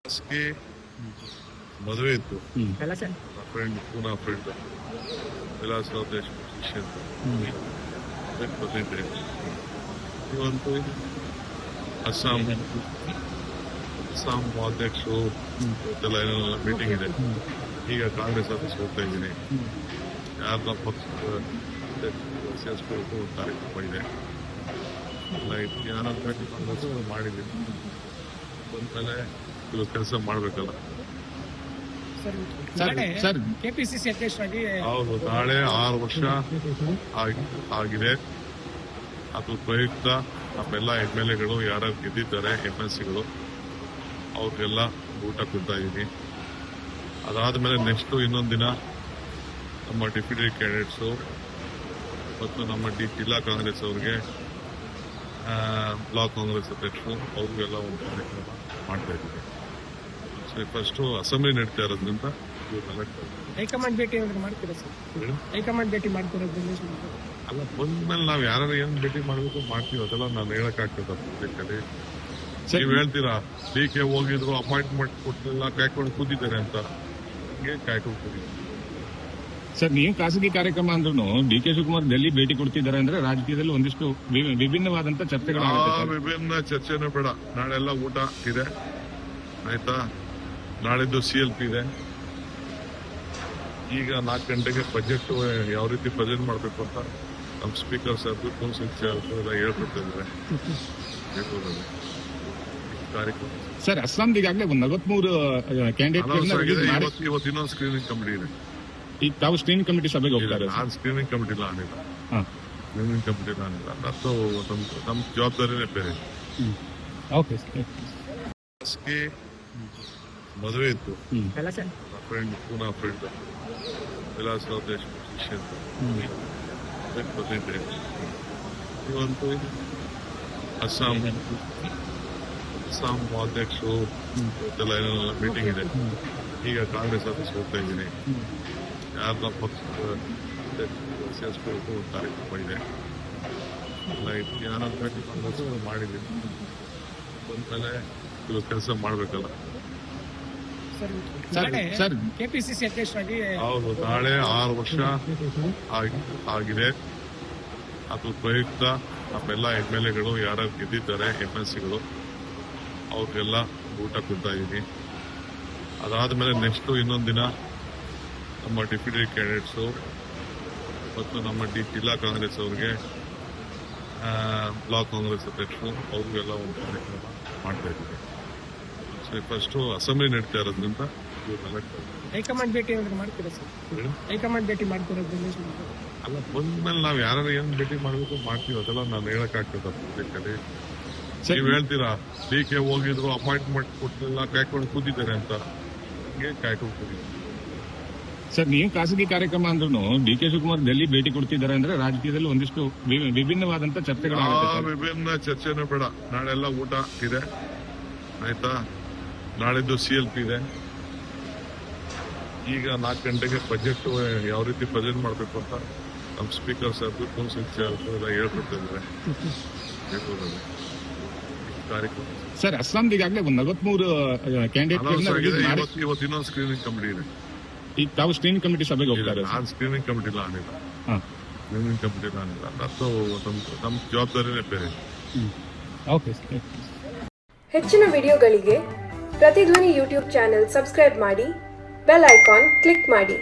ಗೆ ಮದುವೆ ಇತ್ತು. ಫ್ರೆಂಡ್ ಪೂನಾ ಫ್ರೆಂಡ್ ವಿಲಾಸರಾವ್ ದೇಶಮುಖ್ ಶಿಷ್ಯ ಅಂತ ಬಂದಿದ್ದೆ. ಇವತ್ತು ಅಸ್ಸಾಂ ಅಧ್ಯಕ್ಷರು ಇವತ್ತೆಲ್ಲ ಏನೆಲ್ಲ ಮೀಟಿಂಗ್ ಇದೆ. ಈಗ ಕಾಂಗ್ರೆಸ್ ಆಫೀಸ್ ಹೋಗ್ತಾ ಇದ್ದೀನಿ. ಯಾರನ್ನ ಪಕ್ಷದ ಸೇರಿಸ್ಬೇಕು ಕಾರ್ಯಕ್ರಮ ಇದೆ. ಯಾರು ಕಾಂಗ್ರೆಸ್ ಮಾಡಿದ್ದೀನಿ. ಬಂದ್ಮೇಲೆ ಇವಾಗ ಕೆಲಸ ಮಾಡ್ಬೇಕಲ್ಲ. ಕೆಪಿಸಿಸಿ ಅಧ್ಯಕ್ಷರಾಗಿ ಹೌದು, ನಾಳೆ 6 ವರ್ಷ ಆಗಿದೆ. ಅದ್ರ ಪ್ರಯುಕ್ತ ನಮ್ಮೆಲ್ಲ MLAಗಳು ಯಾರ್ಯಾರು ಗೆದ್ದಿದ್ದಾರೆ, MLCಗಳು ಅವ್ರಿಗೆಲ್ಲ ಊಟ ಕೊಡ್ತಾ ಇದ್ದೀನಿ. ಅದಾದ್ಮೇಲೆ ನೆಕ್ಸ್ಟ್ ಇನ್ನೊಂದು ದಿನ ನಮ್ಮ ಡೆಪ್ಯೂಟಿ ಕ್ಯಾಂಡಿಡೇಟ್ಸು ಮತ್ತು ನಮ್ಮ ಜಿಲ್ಲಾ ಕಾಂಗ್ರೆಸ್ ಅವ್ರಿಗೆ, ಬ್ಲಾಕ್ ಕಾಂಗ್ರೆಸ್ ಅಧ್ಯಕ್ಷರು ಅವ್ರಿಗೆಲ್ಲ ಒಂದು ಕಾರ್ಯಕ್ರಮ ಮಾಡ್ತಾ ಇದ್ದೀವಿ. ಫಸ್ಟ್ ಅಸೆಂಬ್ಲಿ ನಡೀತಾ ಇರೋದ್ರಿಂದ ಹೈಕಮಾಂಡ್ ಭೇಟಿ ಮಾಡ್ತೀರಾ ಸರ್? ಹೈಕಮಾಂಡ್ ಭೇಟಿ ಮಾಡ್ತಿರೋದು ಅಲ್ಲ, ಬಂದ್ಮೇಲೆ ನಾವ್ ಯಾರು ಏನ್ ಭೇಟಿ ಮಾಡ್ಬೇಕು ಮಾಡ್ತೀವಿ. ಅದೆಲ್ಲ ನಾನು ಹೇಳಕ್ಕಾಗ್ತದ ಪಬ್ಲಿಕಲ್ಲಿ. ನೀವ್ ಹೇಳ್ತೀರಾ DK ಹೋಗಿದ್ರು, ಅಪಾಯಿಂಟ್ಮೆಂಟ್ ಕೊಟ್ಟಿಲ್ಲ, ಕಾಯ್ಕೊಂಡು ಕೂತಿದ್ದಾರೆ ಅಂತ. ಹಂಗೆ ಕಾಯ್ಕೊಂಡು ಕೂತಿದ್ದಾರೆ ಸರ್. ನೀವು ಖಾಸಗಿ ಕಾರ್ಯಕ್ರಮ ಅಂದ್ರೂ DK ಶಿವಕುಮಾರ್ ಡೆಲ್ಲಿ ಭೇಟಿ ಕೊಡ್ತಿದ್ದಾರೆ ಅಂದ್ರೆ ರಾಜಕೀಯದಲ್ಲಿ ಒಂದಿಷ್ಟು ವಿಭಿನ್ನವಾದಂತ ಚರ್ಚೆಗಳು. ವಿಭಿನ್ನ ಚರ್ಚೆನೂ ಬೇಡ. ನಾಳೆಲ್ಲ ಊಟ ಇದೆ, ಆಯ್ತಾ? ನಾಳಿದ್ದು CLP ಇದೆ. ಈಗ 4 ಗಂಟೆಗೆ ಬಜೆಟ್ ಯಾವ ರೀತಿ ಪ್ರೆಸೆಂಟ್ ಮಾಡಬೇಕು ಅಂತ ನಮ್ಮ ಸ್ಪೀಕರ್ ಸರ್, ಕೌನ್ಸಿಲ್ ಚೇರ್ ಎಲ್ಲ ಹೇಳ್ಕೊಡ್ತಾ ಇದ್ದಾರೆ ಕಾರ್ಯಕ್ರಮ. ಸರ್, ಅಸ್ಸಾಂಗೆ ಈಗಾಗಲೇ 43 ಕ್ಯಾಂಡಿಡೇಟ್ ಇವತ್ತು ಇನ್ನೊಂದು ಸ್ಕ್ರೀನಿಂಗ್ ಕಮಿಟಿ ಇದೆ. ಈಗ ತಾವು ಸ್ಕ್ರೀನಿಂಗ್ ಕಮಿಟಿ ಸಭೆಗೆ ಹೋಗ್ತಾರೆ? ನಾನು ಸ್ಕ್ರೀನಿಂಗ್ ಕಮಿಟಿ ಆನಿಲ್ಲ. ಸ್ಕ್ರೀನಿಂಗ್ ಕಮಿಟಿ ಆನಿಲ್ಲ. ಅದು ನಮ್ಮ ಜವಾಬ್ದಾರಿನೇ ಬೇರೆ. ಗೆ ಮದುವೆ ಇತ್ತು. ಫ್ರೆಂಡ್ ಪೂನಾ ಫ್ರೆಂಡ್ ವಿಲಾಸರಾವ್ ದೇಶಮುಖ್ ಶಿಷ್ಯ ಅಂತ ಬಂದಿದ್ದೆ. ಇವತ್ತು ಅಸ್ಸಾಂ ಅಧ್ಯಕ್ಷರು ಇವತ್ತೆಲ್ಲ ಏನೆಲ್ಲ ಮೀಟಿಂಗ್ ಇದೆ. ಈಗ ಕಾಂಗ್ರೆಸ್ ಆಫೀಸ್ ಹೋಗ್ತಾ ಇದ್ದೀನಿ. ಯಾರನ್ನ ಪಕ್ಷದ ಸೇರಿಸ್ಬೇಕು ಕಾರ್ಯಕ್ರಮ ಇದೆ. ಯಾರು ಕಾಂಗ್ರೆಸ್ ಮಾಡಿದ್ದೀನಿ. ಬಂದ್ಮೇಲೆ ಇವಾಗ ಕೆಲಸ ಮಾಡ್ಬೇಕಲ್ಲ. ಕೆಪಿಸಿಸಿ ಅಧ್ಯಕ್ಷರಾಗಿ ಹೌದು, ನಾಳೆ 6 ವರ್ಷ ಆಗಿದೆ. ಅದ್ರ ಪ್ರಯುಕ್ತ ನಮ್ಮೆಲ್ಲ MLAಗಳು ಯಾರ್ಯಾರು ಗೆದ್ದಿದ್ದಾರೆ, MLCಗಳು ಅವ್ರಿಗೆಲ್ಲ ಊಟ ಕೊಡ್ತಾ ಇದ್ದೀನಿ. ಅದಾದ್ಮೇಲೆ ನೆಕ್ಸ್ಟ್ ಇನ್ನೊಂದು ದಿನ ನಮ್ಮ ಡೆಪ್ಯೂಟಿ ಕ್ಯಾಂಡಿಡೇಟ್ಸು ಮತ್ತು ನಮ್ಮ ಜಿಲ್ಲಾ ಕಾಂಗ್ರೆಸ್ ಅವ್ರಿಗೆ, ಬ್ಲಾಕ್ ಕಾಂಗ್ರೆಸ್ ಅಧ್ಯಕ್ಷರು ಅವ್ರಿಗೆಲ್ಲ ಒಂದು ಕಾರ್ಯಕ್ರಮ ಮಾಡ್ತಾ ಇದ್ದೀವಿ. ಫಸ್ಟ್ ಅಸೆಂಬ್ಲಿ ನಡೀತಾ ಇರೋದ್ರಿಂದ ಹೈಕಮಾಂಡ್ ಭೇಟಿ ಮಾಡ್ತೀರಾ ಸರ್? ಹೈಕಮಾಂಡ್ ಭೇಟಿ ಮಾಡ್ತಿರೋದು ಅಲ್ಲ, ಬಂದ್ಮೇಲೆ ನಾವ್ ಯಾರು ಏನ್ ಭೇಟಿ ಮಾಡ್ಬೇಕು ಮಾಡ್ತೀವಿ. ಅದೆಲ್ಲ ನಾನು ಹೇಳಕ್ಕಾಗ್ತದ ಪಬ್ಲಿಕಲ್ಲಿ. ನೀವ್ ಹೇಳ್ತೀರಾ DK ಹೋಗಿದ್ರು, ಅಪಾಯಿಂಟ್ಮೆಂಟ್ ಕೊಟ್ಟಿಲ್ಲ, ಕಾಯ್ಕೊಂಡು ಕೂತಿದ್ದಾರೆ ಅಂತ. ಹಂಗೆ ಕಾಯ್ಕೊಂಡು ಕೂತಿದ್ದಾರೆ ಸರ್. ನೀವು ಖಾಸಗಿ ಕಾರ್ಯಕ್ರಮ ಅಂದ್ರೂ DK ಶಿವಕುಮಾರ್ ಡೆಲ್ಲಿ ಭೇಟಿ ಕೊಡ್ತಿದ್ದಾರೆ ಅಂದ್ರೆ ರಾಜಕೀಯದಲ್ಲಿ ಒಂದಿಷ್ಟು ವಿಭಿನ್ನವಾದಂತ ಚರ್ಚೆಗಳು. ವಿಭಿನ್ನ ಚರ್ಚೆನೂ ಬೇಡ. ನಾಳೆಲ್ಲ ಊಟ ಇದೆ, ಆಯ್ತಾ? ನಾಳಿದ್ದು CLP ಇದೆ. ಈಗ 4 ಗಂಟೆಗೆ ಬಜೆಟ್ ಯಾವ ರೀತಿ ಪ್ರೆಸೆಂಟ್ ಮಾಡಬೇಕು ಅಂತ ನಮ್ಮ ಸ್ಪೀಕರ್ ಸರ್, ಕೌನ್ಸಿಲ್ ಚೇರ್ ಎಲ್ಲ ಹೇಳ್ಕೊಡ್ತಾ ಇದ್ದಾರೆ ಕಾರ್ಯಕ್ರಮ. ಸರ್, ಅಸ್ಸಾಂಗೆ ಈಗಾಗಲೇ 43 ಕ್ಯಾಂಡಿಡೇಟ್ ಇವತ್ತು ಇನ್ನೊಂದು ಸ್ಕ್ರೀನಿಂಗ್ ಕಮಿಟಿ ಇದೆ. ಈಗ ತಾವು ಸ್ಕ್ರೀನಿಂಗ್ ಕಮಿಟಿ ಸಭೆಗೆ ಹೋಗ್ತಾರೆ? ನಾನು ಸ್ಕ್ರೀನಿಂಗ್ ಕಮಿಟಿ ಆನಿಲ್ಲ. ಸ್ಕ್ರೀನಿಂಗ್ ಕಮಿಟಿ ಆನಿಲ್ಲ. ಅದು ನಮ್ಮ ಜವಾಬ್ದಾರಿನೇ ಬೇರೆ. ಹೆಚ್ಚಿನ ವಿಡಿಯೋಗಳಿಗೆ ಪ್ರತಿಧ್ವನಿ ಯೂಟ್ಯೂಬ್ ಚಾನೆಲ್ ಸಬ್ಸ್ಕ್ರೈಬ್ ಮಾಡಿ, ಬೆಲ್ ಐಕಾನ್ ಕ್ಲಿಕ್ ಮಾಡಿ.